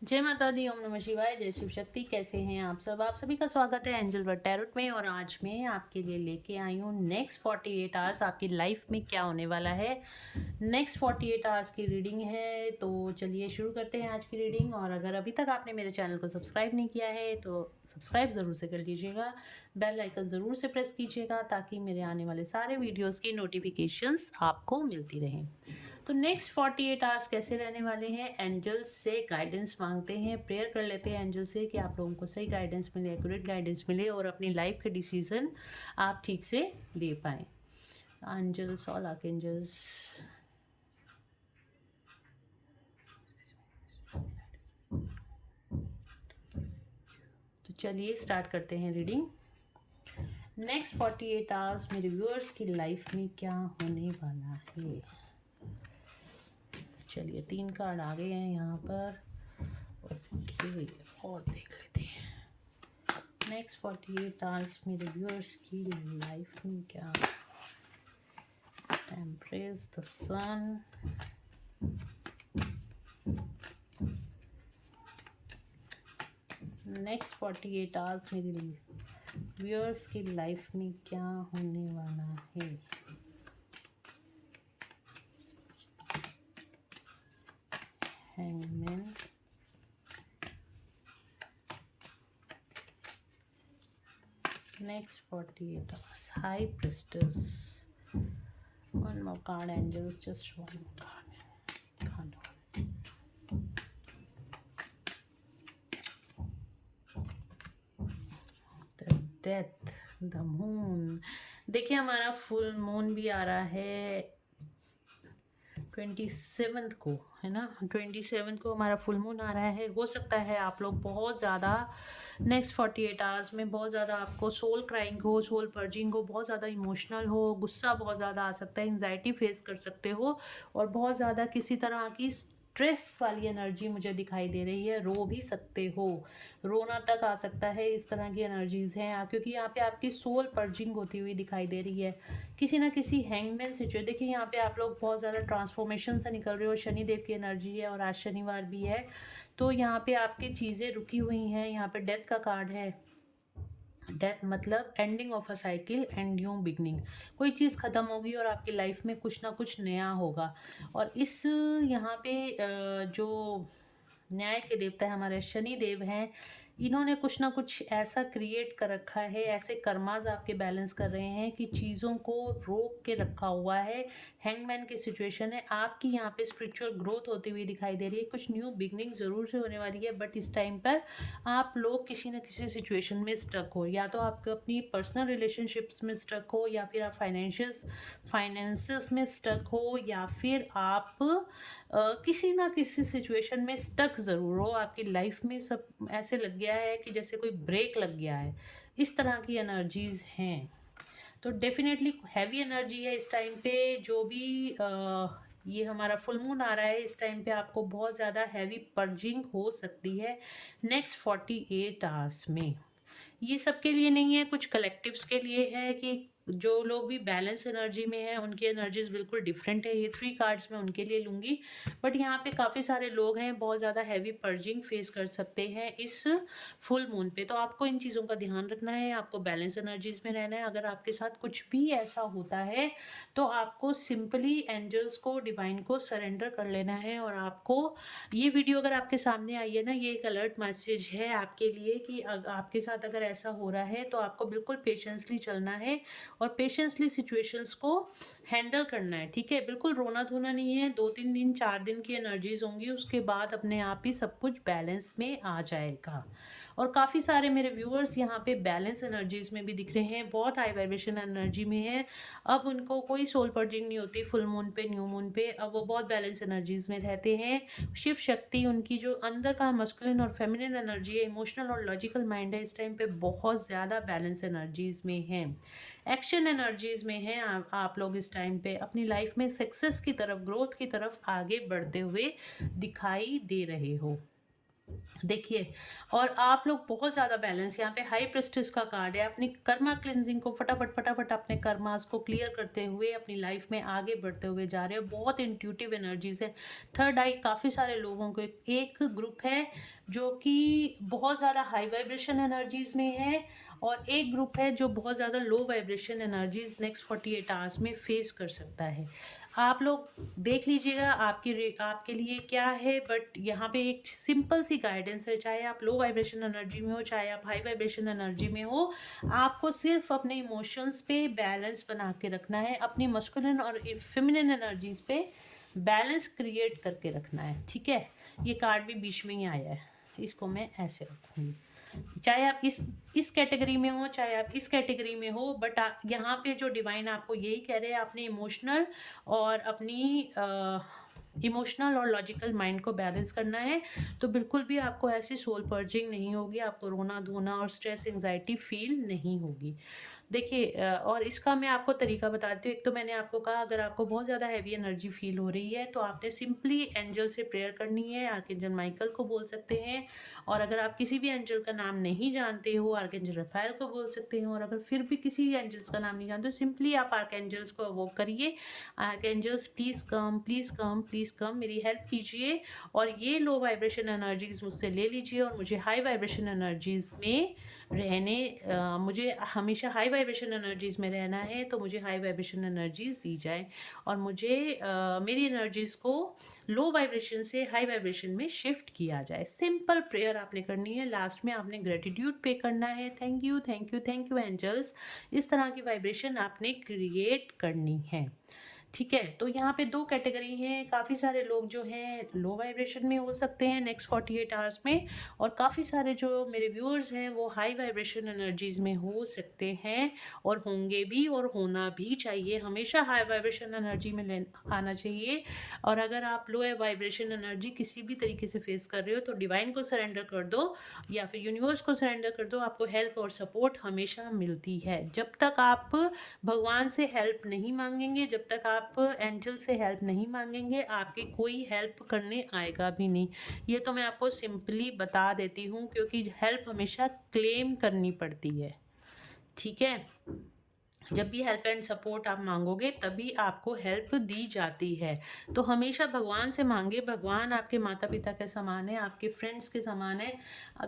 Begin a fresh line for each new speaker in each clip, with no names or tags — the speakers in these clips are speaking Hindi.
जय माता दी, ओम नमः शिवाय, जय शिव शक्ति। कैसे हैं आप सब? आप सभी का स्वागत है एंजल वर्ड टैरोट में। और आज मैं आपके लिए लेके आई हूँ नेक्स्ट 48 आवर्स आपकी लाइफ में क्या होने वाला है। नेक्स्ट 48 आवर्स की रीडिंग है, तो चलिए शुरू करते हैं आज की रीडिंग। और अगर अभी तक आपने मेरे चैनल को सब्सक्राइब नहीं किया है तो सब्सक्राइब ज़रूर से कर लीजिएगा, बेल आइकन ज़रूर से प्रेस कीजिएगा ताकि मेरे आने वाले सारे वीडियोज़ की नोटिफिकेशंस आपको मिलती रहें। तो नेक्स्ट 48 आवर्स कैसे रहने वाले हैं, एंजल्स से गाइडेंस मांगते हैं, प्रेयर कर लेते हैं एंजल से कि आप लोगों को सही गाइडेंस मिले, एक्यूरेट गाइडेंस मिले और अपनी लाइफ के डिसीजन आप ठीक से ले पाएँ। एंजल्स, ऑल आर्कएंजल्स, तो चलिए स्टार्ट करते हैं रीडिंग। नेक्स्ट 48 आवर्स मेरे व्यूअर्स की लाइफ में क्या होने वाला है। चलिए 3 कार्ड आ गए हैं यहाँ पर। ओके, और देख लेते हैं नेक्स्ट 48 आवर्स मेरे व्यूअर्स की लाइफ में क्या। Empress, the sun, next 48 hours मेरे व्यूअर्स की लाइफ में क्या होने वाला है। Hangman, next 48 hours, high priestess, one more card, angels, just one more card, can't hold. The death, the moon। देखिए हमारा फुल मून भी आ रहा है 27 को, है ना। 27 को हमारा फुल मून आ रहा है। हो सकता है आप लोग बहुत ज़्यादा नेक्स्ट 48 आवर्स में बहुत ज़्यादा आपको सोल क्राइंग हो, सोल पर्जिंग हो, बहुत ज़्यादा इमोशनल हो, गुस्सा बहुत ज़्यादा आ सकता है, एंजाइटी फेस कर सकते हो और बहुत ज़्यादा किसी तरह की स्ट्रेस वाली एनर्जी मुझे दिखाई दे रही है। रो भी सकते हो, रोना तक आ सकता है, इस तरह की एनर्जीज हैं क्योंकि यहाँ पे आपकी सोल पर्जिंग होती हुई दिखाई दे रही है किसी ना किसी हैंगमैन सिचुएशन। देखिए यहाँ पे आप लोग बहुत ज़्यादा ट्रांसफॉर्मेशन से निकल रहे हो, शनिदेव की एनर्जी है और आज शनिवार भी है, तो यहाँ पे आपकी चीज़ें रुकी हुई हैं। यहाँ पे डेथ का कार्ड है। डेथ मतलब ending of a cycle and new beginning. कोई चीज़ ख़त्म होगी और आपकी लाइफ में कुछ ना कुछ नया होगा। और इस यहाँ पे जो न्याय के देवता है हमारे शनि देव हैं, इन्होंने कुछ ना कुछ ऐसा क्रिएट कर रखा है, ऐसे कर्माज आपके बैलेंस कर रहे हैं कि चीज़ों को रोक के रखा हुआ है। हैंगमैन की सिचुएशन है, आपकी यहाँ पे स्पिरिचुअल ग्रोथ होती हुई दिखाई दे रही है, कुछ न्यू बिगनिंग ज़रूर से होने वाली है। बट इस टाइम पर आप लोग किसी न किसी सिचुएशन में स्टक हो, या तो आप अपनी पर्सनल रिलेशनशिप्स में स्टक हो, या फिर आप फाइनेंसेस में स्टक हो, या फिर आप किसी ना किसी सिचुएशन में स्टक ज़रूर हो। आपकी लाइफ में सब ऐसे लग गया है कि जैसे कोई ब्रेक लग गया है, इस तरह की एनर्जीज़ हैं। तो डेफिनेटली हैवी एनर्जी है इस टाइम पे। जो भी ये हमारा फुल मून आ रहा है, इस टाइम पे आपको बहुत ज़्यादा हैवी पर्जिंग हो सकती है नेक्स्ट 48 आवर्स में। ये सबके लिए नहीं है, कुछ कलेक्टिव्स के लिए है कि जो लोग भी बैलेंस एनर्जी में है उनकी एनर्जीज बिल्कुल डिफरेंट है। ये 3 कार्ड्स मैं उनके लिए लूँगी। बट यहाँ पे काफ़ी सारे लोग हैं बहुत ज़्यादा हैवी पर्जिंग फेस कर सकते हैं इस फुल मून पे। तो आपको इन चीज़ों का ध्यान रखना है, आपको बैलेंस एनर्जीज में रहना है। अगर आपके साथ कुछ भी ऐसा होता है तो आपको सिंपली एंजल्स को, डिवाइन को सरेंडर कर लेना है। और आपको ये वीडियो अगर आपके सामने आई है ना, ये एक अलर्ट मैसेज है आपके लिए कि आपके साथ अगर ऐसा हो रहा है तो आपको बिल्कुल पेशेंसली चलना है और पेशेंसली सिचुएशंस को हैंडल करना है, ठीक है। बिल्कुल रोना धोना नहीं है। 2-3 दिन 4 दिन की एनर्जीज होंगी, उसके बाद अपने आप ही सब कुछ बैलेंस में आ जाएगा। और काफ़ी सारे मेरे व्यूअर्स यहाँ पे बैलेंस एनर्जीज में भी दिख रहे हैं, बहुत हाई वाइब्रेशन एनर्जी में है। अब उनको कोई सोल पर्जिंग नहीं होती फुल मून पे, न्यू मून पे। अब वो बहुत बैलेंस एनर्जीज में रहते हैं। शिव शक्ति, उनकी जो अंदर का मस्कुलिन और फेमिनिन एनर्जी है, इमोशनल और लॉजिकल माइंड है, इस टाइम पे बहुत ज़्यादा बैलेंस एनर्जीज में है, एक्शन एनर्जीज में है। आप लोग इस टाइम पे अपनी लाइफ में सक्सेस की तरफ, ग्रोथ की तरफ आगे बढ़ते हुए दिखाई दे रहे हो। देखिए, और आप लोग बहुत ज़्यादा बैलेंस, यहाँ पे हाई प्रेस्टिज का कार्ड है। अपनी कर्मा क्लिनजिंग को फटाफट फटाफट अपने कर्मास को क्लियर करते हुए अपनी लाइफ में आगे बढ़ते हुए जा रहे हो। बहुत इंट्यूटिव एनर्जीज है। थर्ड आई काफ़ी सारे लोगों को, एक ग्रुप है जो कि बहुत ज़्यादा हाई वाइब्रेशन एनर्जीज में है, और एक ग्रुप है जो बहुत ज़्यादा low vibration energies next 48 hours में फेस कर सकता है। आप लोग देख लीजिएगा आपके लिए क्या है, बट यहाँ पे एक सिंपल सी गाइडेंस है। चाहे आप लो वाइब्रेशन एनर्जी में हो, चाहे आप हाई वाइब्रेशन एनर्जी में हो, आपको सिर्फ अपने इमोशंस पे बैलेंस बना के रखना है। अपनी मस्कुलिन और फेमिनिन एनर्जीज पे बैलेंस क्रिएट करके रखना है, ठीक है। ये कार्ड भी बीच में ही आया है, इसको मैं ऐसे रखूँगी। चाहे आप इस कैटेगरी में हो, चाहे आप इस कैटेगरी में हो, बट यहाँ पे जो डिवाइन आपको यही कह रहे हैं, आपने इमोशनल और लॉजिकल माइंड को बैलेंस करना है। तो बिल्कुल भी आपको ऐसी सोल पर्जिंग नहीं होगी, आपको रोना धोना और स्ट्रेस एंजाइटी फील नहीं होगी। देखिए, और इसका मैं आपको तरीका बताती हूँ। एक तो मैंने आपको कहा, अगर आपको बहुत ज़्यादा हैवी एनर्जी फील हो रही है तो आपने सिंपली एंजल से प्रेयर करनी है। आर्कएंजल माइकल को बोल सकते हैं, और अगर आप किसी भी एंजल का नाम नहीं जानते हो, आर्कएंजल रफाएल को बोल सकते हैं। और अगर फिर भी किसी एंजल्स का नाम नहीं जानते हो, सिंपली आप आर्कएंजल्स को अवोक करिए। Archangels please come, please come, please कम, मेरी हेल्प कीजिए, और ये लो वाइब्रेशन एनर्जीज मुझसे ले लीजिए, और मुझे हाई वाइब्रेशन एनर्जीज में मुझे हमेशा हाई वाइब्रेशन एनर्जीज में रहना है। तो मुझे हाई वाइब्रेशन एनर्जीज दी जाए, और मुझे मेरी एनर्जीज को लो वाइब्रेशन से हाई वाइब्रेशन में शिफ्ट किया जाए। सिंपल प्रेयर आपने करनी है। लास्ट में आपने ग्रेटिट्यूड पे करना है। Thank you, thank you, thank you angels. इस तरह की वाइब्रेशन आपने क्रिएट करनी है, ठीक है। तो यहाँ पे दो कैटेगरी हैं। काफ़ी सारे लोग जो हैं लो वाइब्रेशन में हो सकते हैं नेक्स्ट 48 आवर्स में, और काफ़ी सारे जो मेरे व्यूअर्स हैं वो हाई वाइब्रेशन एनर्जीज में हो सकते हैं, और होंगे भी, और होना भी चाहिए। हमेशा हाई वाइब्रेशन एनर्जी में आना चाहिए। और अगर आप लो वाइब्रेशन एनर्जी किसी भी तरीके से फेस कर रहे हो तो डिवाइन को सरेंडर कर दो, या फिर यूनिवर्स को सरेंडर कर दो। आपको हेल्प और सपोर्ट हमेशा मिलती है। जब तक आप भगवान से हेल्प नहीं मांगेंगे, जब तक आप एंजल से हेल्प नहीं मांगेंगे, आपकी कोई हेल्प करने आएगा भी नहीं। ये तो मैं आपको सिंपली बता देती हूँ, क्योंकि हेल्प हमेशा क्लेम करनी पड़ती है, ठीक है। जब भी हेल्प एंड सपोर्ट आप मांगोगे तभी आपको हेल्प दी जाती है। तो हमेशा भगवान से मांगे। भगवान आपके माता पिता के समान है, आपके फ्रेंड्स के समान है।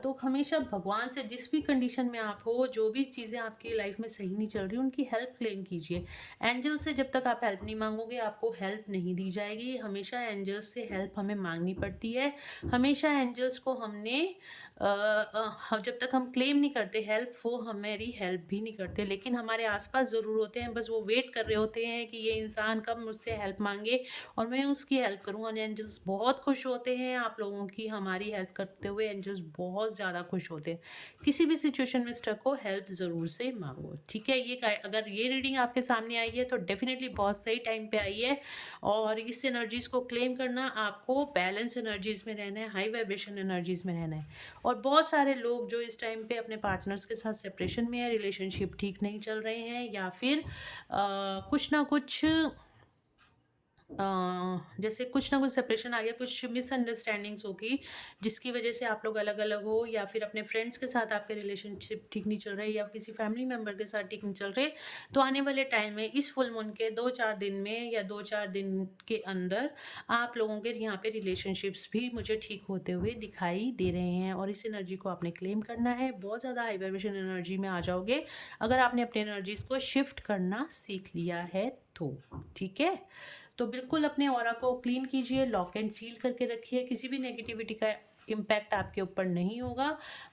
तो हमेशा भगवान से, जिस भी कंडीशन में आप हो, जो भी चीज़ें आपकी लाइफ में सही नहीं चल रही, उनकी हेल्प क्लेम कीजिए। एंजल से जब तक आप हेल्प नहीं मांगोगे, आपको हेल्प नहीं दी जाएगी। हमेशा एंजल्स से हेल्प हमें मांगनी पड़ती है। हमेशा एंजल्स को हमने जब तक हम क्लेम नहीं करते हेल्प, वो हमारी हेल्प भी नहीं करते, लेकिन हमारे आसपास ज़रूर होते हैं। बस वो वेट कर रहे होते हैं कि ये इंसान कब मुझसे हेल्प मांगे और मैं उसकी हेल्प करूँ। और एंजल्स बहुत खुश होते हैं आप लोगों की हमारी हेल्प करते हुए। एंजल्स बहुत ज़्यादा खुश होते हैं। किसी भी सिचुएशन में स्टक हो, हेल्प ज़रूर से मांगो, ठीक है। अगर ये रीडिंग आपके सामने आई है तो डेफिनेटली बहुत सही टाइम पे आई है। और इस एनर्जीज़ को क्लेम करना, आपको बैलेंस एनर्जीज़ में रहना है, हाई वाइब्रेशन एनर्जीज़ में रहना है। और बहुत सारे लोग जो इस टाइम पे अपने पार्टनर्स के साथ सेपरेशन में है, रिलेशनशिप ठीक नहीं चल रहे हैं, या फिर कुछ ना कुछ जैसे कुछ ना कुछ सेपरेशन आ गया, कुछ मिसअंडरस्टैंडिंग्स होगी जिसकी वजह से आप लोग अलग अलग हो, या फिर अपने फ्रेंड्स के साथ आपके रिलेशनशिप ठीक नहीं चल रहे, या किसी फैमिली मेम्बर के साथ ठीक नहीं चल रहे। तो आने वाले टाइम में इस फुल मून के 2-4 दिन में, या 2-4 दिन के अंदर आप लोगों के यहाँ पे रिलेशनशिप्स भी मुझे ठीक होते हुए दिखाई दे रहे हैं। और इस एनर्जी को आपने क्लेम करना है। बहुत ज़्यादा हाई वाइब्रेशन एनर्जी में आ जाओगे अगर आपने अपनी एनर्जीज को शिफ्ट करना सीख लिया है तो, ठीक है। तो बिल्कुल अपने ऑरा को क्लीन कीजिए, लॉक एंड सील करके रखिए। किसी भी नेगेटिविटी का इम्पैक्ट आपके ऊपर नहीं होगा।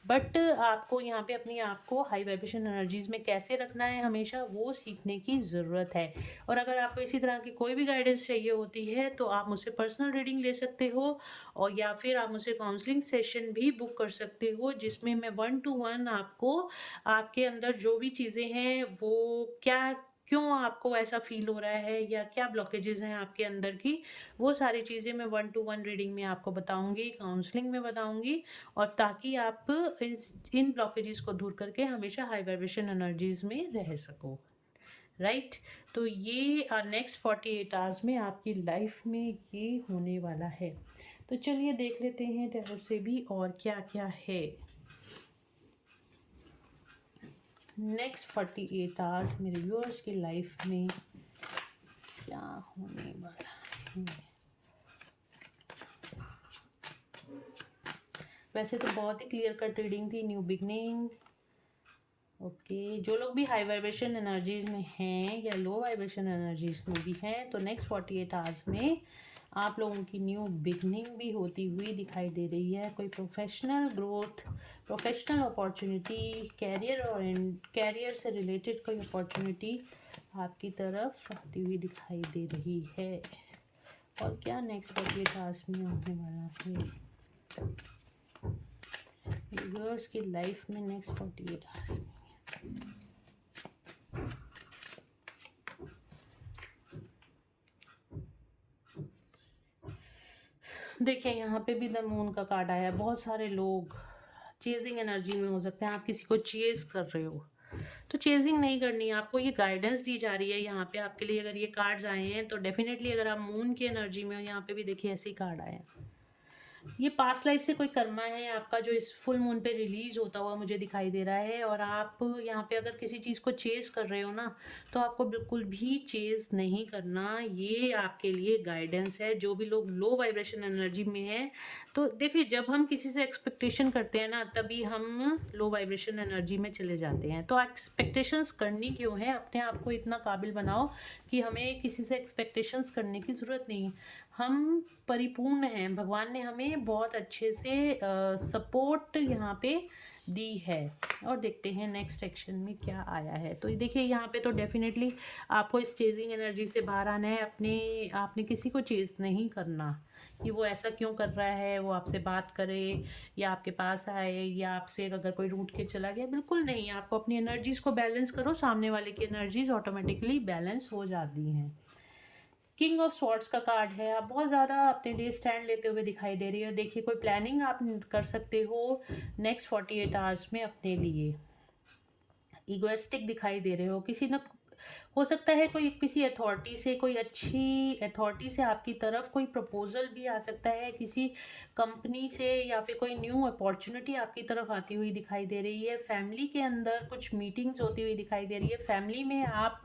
बट आपको यहाँ पे अपनी आप को हाई वाइब्रेशन एनर्जीज़ में कैसे रखना है, हमेशा वो सीखने की ज़रूरत है। और अगर आपको इसी तरह की कोई भी गाइडेंस चाहिए होती है तो आप मुझसे पर्सनल रीडिंग ले सकते हो, और या फिर आप मुझसे काउंसलिंग सेशन भी बुक कर सकते हो, जिसमें मैं 1 to 1 आपको आपके अंदर जो भी चीज़ें हैं वो क्या, क्यों आपको ऐसा फील हो रहा है, या क्या ब्लॉकेजेस हैं आपके अंदर की, वो सारी चीज़ें मैं 1 to 1 रीडिंग में आपको बताऊंगी, काउंसलिंग में बताऊंगी। और ताकि आप इन ब्लॉकेजेस को दूर करके हमेशा हाई वाइब्रेशन एनर्जीज में रह सको, राइट। तो ये नेक्स्ट 48 आवर्स में आपकी लाइफ में ये होने वाला है। तो चलिए देख लेते हैं टैरो से भी और क्या क्या है। नेक्स्ट 48 आवर्स मेरे व्यूअर्स की लाइफ में क्या होने वाला है। वैसे तो बहुत ही क्लियर कट रीडिंग थी, न्यू बिगनिंग। ओके, जो लोग भी हाई वाइब्रेशन एनर्जीज में हैं या लो वाइब्रेशन एनर्जीज में भी हैं, तो नेक्स्ट 48 आवर्स में आप लोगों की न्यू बिगनिंग भी होती हुई दिखाई दे रही है। कोई professional growth, professional opportunity, career और कैरियर से रिलेटेड कोई अपॉर्चुनिटी आपकी तरफ आती हुई दिखाई दे रही है। और क्या नेक्स्ट 48 आवर्स में होने वाला है व्यूअर्स की लाइफ में नेक्स्ट 48 आवर्स में। देखिए यहाँ पे भी द मून का कार्ड आया है। बहुत सारे लोग चेजिंग एनर्जी में हो सकते हैं। आप किसी को चेज कर रहे हो, तो चेजिंग नहीं करनी है आपको, ये गाइडेंस दी जा रही है यहाँ पे आपके लिए। अगर ये कार्ड्स आए हैं तो डेफिनेटली अगर आप मून की एनर्जी में हो, यहाँ पे भी देखिए ऐसे ही कार्ड आया है। ये पास्ट लाइफ से कोई कर्मा है आपका जो इस फुल मून पे रिलीज होता हुआ मुझे दिखाई दे रहा है। और आप यहाँ पे अगर किसी चीज़ को चेज कर रहे हो ना, तो आपको बिल्कुल भी चेज नहीं करना। ये आपके लिए गाइडेंस है। जो भी लोग लो वाइब्रेशन एनर्जी में है, तो देखिए जब हम किसी से एक्सपेक्टेशन करते हैं ना, तभी हम लो वाइब्रेशन एनर्जी में चले जाते हैं। तो एक्सपेक्टेशंस करनी क्यों है? अपने आप को इतना काबिल बनाओ कि हमें किसी से एक्सपेक्टेशंस करने की ज़रूरत नहीं। हम परिपूर्ण हैं, भगवान ने हमें बहुत अच्छे से सपोर्ट यहाँ पे दी है। और देखते हैं नेक्स्ट एक्शन में क्या आया है। तो देखिए यहाँ पे तो डेफिनेटली आपको इस चेजिंग एनर्जी से बाहर आना है। आपने किसी को चेज नहीं करना कि वो ऐसा क्यों कर रहा है, वो आपसे बात करे या आपके पास आए या आपसे अगर कोई रूठ के चला गया, बिल्कुल नहीं। आपको अपनी एनर्जीज को बैलेंस करो, सामने वाले की एनर्जीज ऑटोमेटिकली बैलेंस हो जाती हैं। किंग ऑफ स्वॉर्ड्स का कार्ड है। आप बहुत ज़्यादा अपने लिए स्टैंड लेते हुए दिखाई दे रही है। देखिए कोई प्लानिंग आप कर सकते हो नेक्स्ट 48 आवर्स में अपने लिए। ईगोइस्टिक दिखाई दे रहे हो, किसी न हो सकता है कोई किसी अथॉरिटी से, कोई अच्छी अथॉरिटी से आपकी तरफ कोई प्रपोजल भी आ सकता है, किसी कंपनी से, या फिर कोई न्यू अपॉर्चुनिटी आपकी तरफ आती हुई दिखाई दे रही है। फैमिली के अंदर कुछ मीटिंग्स होती हुई दिखाई दे रही है। फैमिली में आप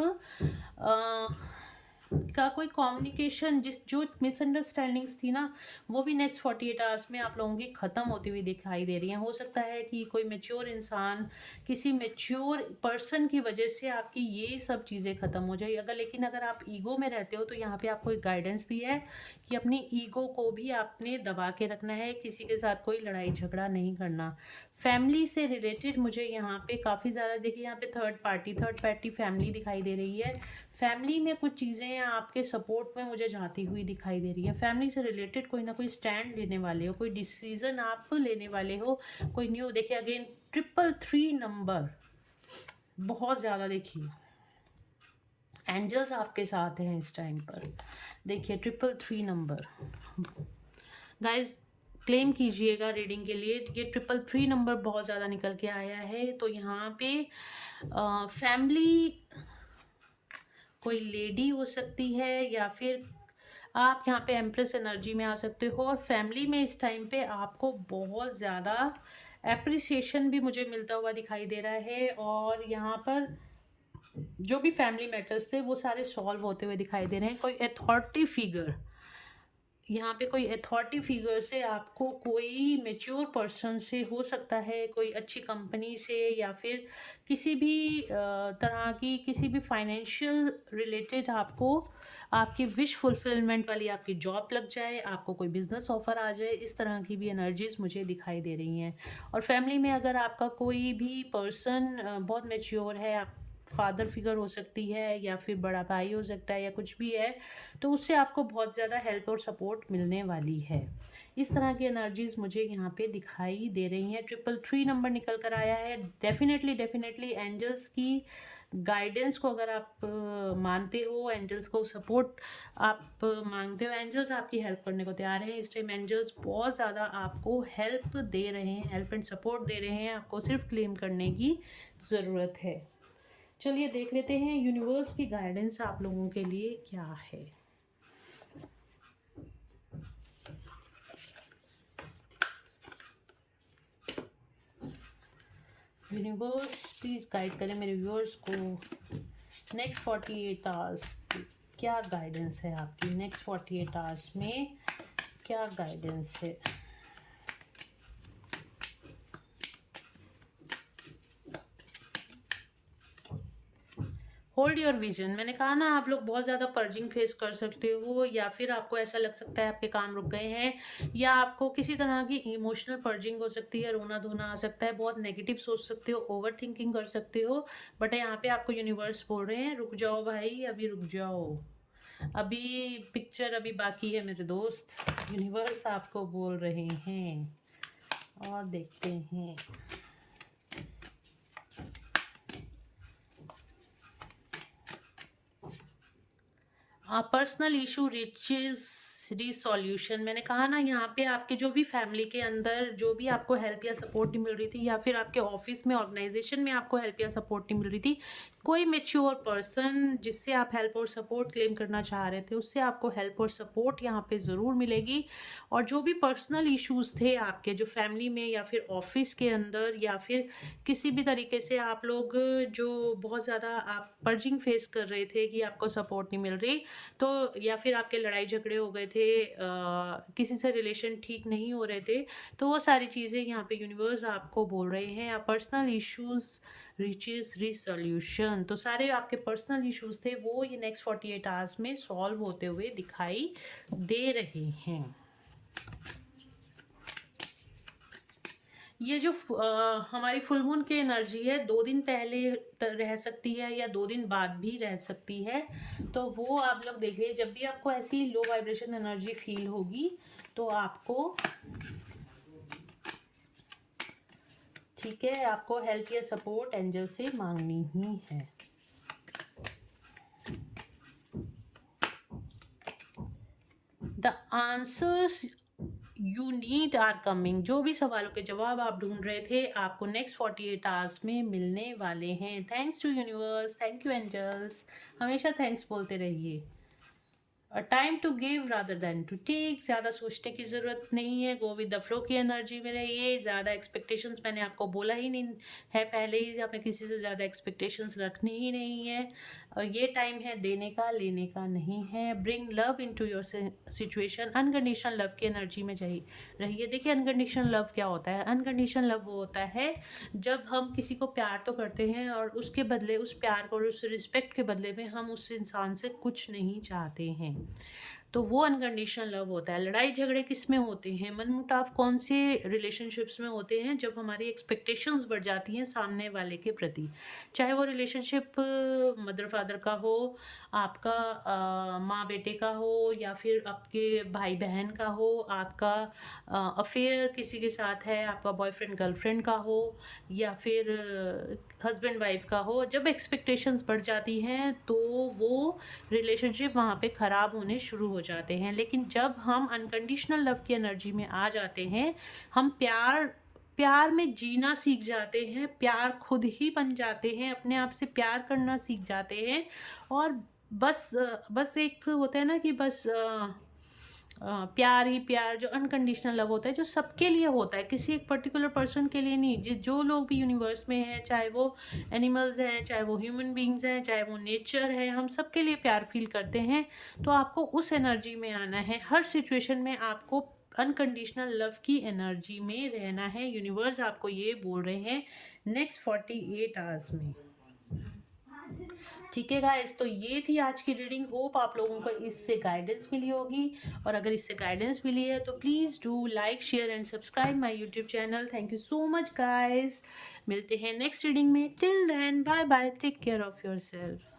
का कोई कम्युनिकेशन, जो मिसअंडरस्टैंडिंग्स थी ना, वो भी नेक्स्ट 48 आवर्स में आप लोगों की ख़त्म होती हुई दिखाई दे रही हैं। हो सकता है कि कोई मैच्योर इंसान, किसी मैच्योर पर्सन की वजह से आपकी ये सब चीज़ें ख़त्म हो जाए। लेकिन अगर आप ईगो में रहते हो, तो यहाँ पे आपको एक गाइडेंस भी है कि अपनी ईगो को भी आपने दबा के रखना है, किसी के साथ कोई लड़ाई झगड़ा नहीं करना। फैमिली से रिलेटेड मुझे यहाँ पे काफ़ी ज़्यादा, देखिए यहाँ पे थर्ड पार्टी फैमिली दिखाई दे रही है। फैमिली में कुछ चीज़ें आपके सपोर्ट में मुझे जाती हुई दिखाई दे रही है। फैमिली से रिलेटेड कोई ना कोई स्टैंड लेने वाले हो, कोई डिसीजन आप लेने वाले हो, कोई न्यू। देखिए अगेन 333 नंबर बहुत ज़्यादा, देखिए एंजल्स आपके साथ हैं इस टाइम पर। देखिए 333 नंबर, गाइज क्लेम कीजिएगा रीडिंग के लिए। ये 333 नंबर बहुत ज़्यादा निकल के आया है। तो यहाँ पे फैमिली, कोई लेडी हो सकती है, या फिर आप यहाँ पे एम्प्रेस एनर्जी में आ सकते हो। और फैमिली में इस टाइम पे आपको बहुत ज़्यादा एप्रिसिएशन भी मुझे मिलता हुआ दिखाई दे रहा है। और यहाँ पर जो भी फैमिली मैटर्स थे वो सारे सॉल्व होते हुए दिखाई दे रहे हैं। कोई अथॉरिटी फिगर, यहाँ पे कोई अथॉरिटी फिगर से आपको, कोई मैच्योर पर्सन से हो सकता है, कोई अच्छी कंपनी से, या फिर किसी भी तरह की, किसी भी फाइनेंशियल रिलेटेड आपको आपकी विश फुलफिलमेंट वाली आपकी जॉब लग जाए, आपको कोई बिजनेस ऑफर आ जाए। इस तरह की भी एनर्जीज मुझे दिखाई दे रही हैं। और फैमिली में अगर आपका कोई भी पर्सन बहुत मैच्योर है, आप फादर फिगर हो सकती है, या फिर बड़ा भाई हो सकता है, या कुछ भी है, तो उससे आपको बहुत ज़्यादा हेल्प और सपोर्ट मिलने वाली है। इस तरह की एनर्जीज मुझे यहाँ पे दिखाई दे रही हैं। 333 नंबर निकल कर आया है। डेफिनेटली एंजल्स की गाइडेंस को अगर आप मानते हो, एंजल्स को सपोर्ट आप मांगते हो, एंजल्स आपकी हेल्प करने को तैयार हैं। इस टाइम एंजल्स बहुत ज़्यादा आपको हेल्प दे रहे हैं, हेल्प एंड सपोर्ट दे रहे हैं। आपको सिर्फ क्लेम करने की ज़रूरत है। चलिए देख लेते हैं यूनिवर्स की गाइडेंस आप लोगों के लिए क्या है। यूनिवर्स प्लीज़ गाइड करें मेरे व्यूअर्स को नेक्स्ट 48 आवर्स क्या गाइडेंस है आपकी। नेक्स्ट 48 आवर्स में क्या गाइडेंस है। Hold your vision. मैंने कहा ना आप लोग बहुत ज़्यादा पर्जिंग फेस कर सकते हो, या फिर आपको ऐसा लग सकता है आपके काम रुक गए हैं, या आपको किसी तरह की इमोशनल पर्जिंग हो सकती है, रोना धोना आ सकता है, बहुत नेगेटिव सोच सकते हो, ओवर थिंकिंग कर सकते हो। बट यहाँ पे आपको यूनिवर्स बोल रहे हैं रुक जाओ भाई, अभी रुक जाओ, अभी पिक्चर अभी बाकी है मेरे दोस्त। यूनिवर्स आपको बोल रहे हैं। और देखते हैं पर्सनल इशू रिचेस रिसॉल्यूशन। मैंने कहा ना यहाँ पे आपके जो भी फैमिली के अंदर जो भी आपको हेल्प या सपोर्ट नहीं मिल रही थी, या फिर आपके ऑफिस में ऑर्गेनाइजेशन में आपको हेल्प या सपोर्ट नहीं मिल रही थी, कोई मेच्योर पर्सन जिससे आप हेल्प और सपोर्ट क्लेम करना चाह रहे थे, उससे आपको हेल्प और सपोर्ट यहाँ पे ज़रूर मिलेगी। और जो भी पर्सनल इश्यूज थे आपके, जो फैमिली में या फिर ऑफिस के अंदर, या फिर किसी भी तरीके से आप लोग जो बहुत ज़्यादा आप पर्जिंग फेस कर रहे थे कि आपको सपोर्ट नहीं मिल रही, तो या फिर आपके लड़ाई झगड़े हो गए थे, किसी से रिलेशन ठीक नहीं हो रहे थे, तो वो सारी चीज़ें यहाँ पे यूनिवर्स आपको बोल रहे हैं। या पर्सनल इश्यूज रिचेस रिसोल्यूशन, तो सारे आपके पर्सनल इश्यूज थे वो ये नेक्स्ट 48 आवर्स में सॉल्व होते हुए दिखाई दे रहे हैं। ये जो हमारी फुल मून की एनर्जी है 2 दिन पहले रह सकती है या 2 दिन बाद भी रह सकती है, तो वो आप लोग देखिए। जब भी आपको ऐसी लो वाइब्रेशन एनर्जी फील होगी तो आपको, ठीक है, आपको हेल्प या सपोर्ट एंजल से मांगनी ही है। The answers you need are coming. जो भी सवालों के जवाब आप ढूंढ रहे थे आपको नेक्स्ट 48 आवर्स में मिलने वाले हैं। Thanks to universe, thank you angels, हमेशा थैंक्स बोलते रहिए। Time to give rather than to take. ज़्यादा सोचने की ज़रूरत नहीं है, गो विद द फ्लो की एनर्जी में रहिए। ज़्यादा एक्सपेक्टेशंस मैंने आपको बोला ही नहीं है पहले ही, हमें किसी से ज़्यादा एक्सपेक्टेशंस रखनी ही नहीं है। और ये टाइम है देने का, लेने का नहीं है। Bring love into your situation. Unconditional love की एनर्जी में रहिए। देखिए अनकंडीशनल लव क्या होता है। अनकंडीशनल लव वो होता है जब हम किसी को प्यार तो करते हैं और उसके बदले, उस प्यार को और उस रिस्पेक्ट के बदले में हम उस इंसान से कुछ नहीं चाहते हैं, तो वो अनकंडीशनल लव होता है। लड़ाई झगड़े किस में होते हैं, मनमुटाव कौन से रिलेशनशिप्स में होते हैं, जब हमारी एक्सपेक्टेशंस बढ़ जाती हैं सामने वाले के प्रति। चाहे वो रिलेशनशिप मदर फादर का हो, आपका माँ बेटे का हो, या फिर आपके भाई बहन का हो, आपका अफेयर किसी के साथ है, आपका बॉयफ्रेंड गर्लफ्रेंड का हो, या फिर हस्बैंड वाइफ का हो। जब एक्सपेक्टेशंस बढ़ जाती हैं तो वो रिलेशनशिप वहाँ पे ख़राब होने शुरू हो जाते हैं। लेकिन जब हम अनकंडीशनल लव की एनर्जी में आ जाते हैं, हम प्यार में जीना सीख जाते हैं, प्यार खुद ही बन जाते हैं, अपने आप से प्यार करना सीख जाते हैं। और बस एक होता है ना कि बस प्यार ही प्यार, जो अनकंडीशनल लव होता है, जो सबके लिए होता है, किसी एक पर्टिकुलर पर्सन के लिए नहीं। जो लोग भी यूनिवर्स में हैं, चाहे वो एनिमल्स हैं, चाहे वो ह्यूमन बींग्स हैं, चाहे वो नेचर है, हम सबके लिए प्यार फील करते हैं। तो आपको उस एनर्जी में आना है। हर सिचुएशन में आपको अनकंडीशनल लव की एनर्जी में रहना है। यूनिवर्स आपको ये बोल रहे हैं नेक्स्ट 48 आवर्स में। ठीक है गाइस, तो ये थी आज की रीडिंग। होप आप लोगों को इससे गाइडेंस मिली होगी, और अगर इससे गाइडेंस मिली है तो please do like share and subscribe my YouTube channel. Thank you so much guys. मिलते हैं नेक्स्ट रीडिंग में। Till then bye bye, take care of yourself.